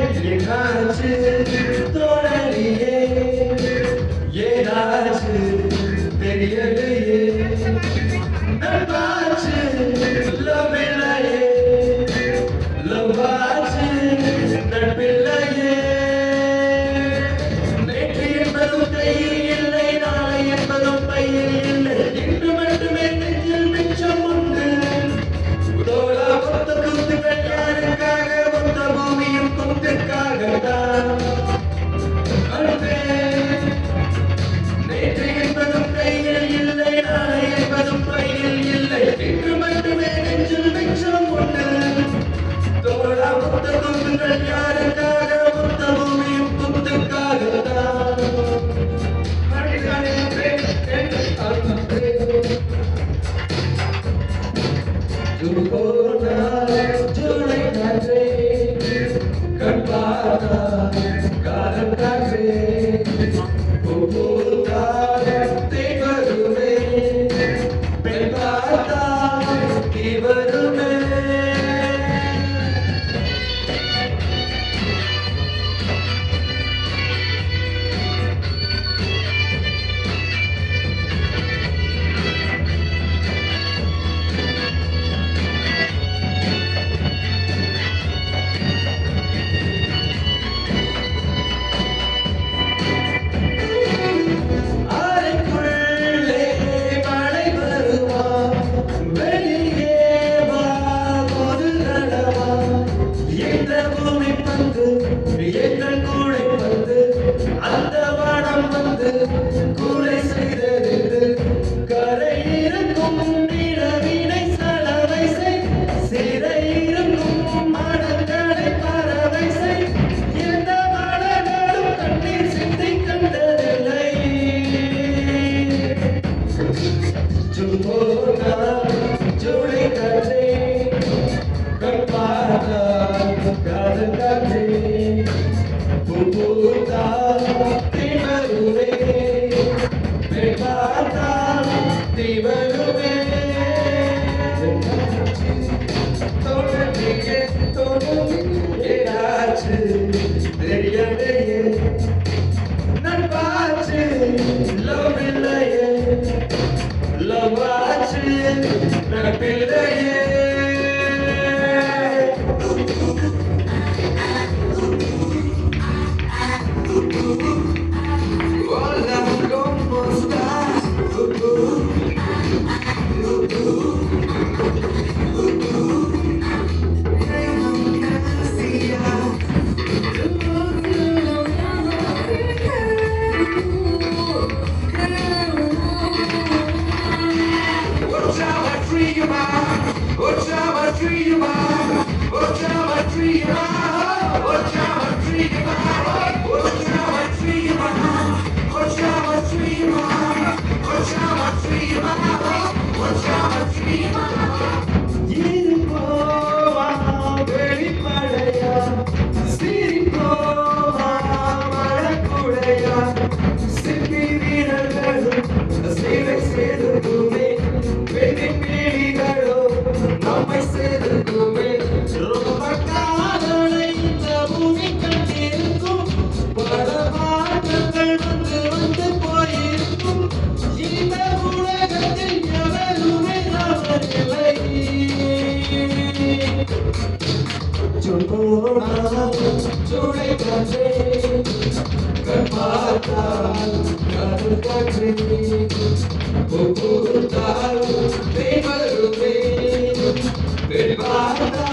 என்னாச்சு தோழலியே ஏதாச்சு தெரியலையே நட்பாச்சு லவ் இல்லையே லவ் ஆச்சு நட்பில்லையே நேற்று என்பதும் கையில் இல்லை நாளை என்பதும் பையில் இல்லை இன்று மட்டுமே நெஞ்சில் மிச்சம் உண்டு தோழா மொத்த குத்துகள் யாருக்காக மொத்த பூமியும் குத்துக்காகத்தான் நேற்று என்பதும் கையில் இல்லை நாளை என்பதும் பையில் இல்லை இன்று மட்டுமே நெஞ்சில் மிச்சம் உண்டு தோழா மொத்த குத்துகள் யாருக்காக மொத்த பூமியும் குத்துக்காகத்தான் ஜூலை காற்றே கண்பாரா காலம் காற்றே ஒவ்வொரு காலத்தை வருமே பெண் பார்த்தா வருமே எங்கள் கூடை வந்து அந்த வானம் வந்து கூடை செய்தது கரை இருக்கும் நிலவினை சலவை செய் சிறை இருக்கும் மனங்களை பறவை செய் எந்த மனங்களும் கண்ணீர் சிந்தி கண்டதில்லை ஜூலை காற்றே கண்பாரா காதல் காற்றே நட்பாச்சு லவ் இல்லையே லவ் ஆச்சு நட்பில்லையே ஜூலை காற்றே கண்பார்த்தா காதல் காற்றே ஒவ்வொரு தாள் தேவருமே பெண் பார்த்தா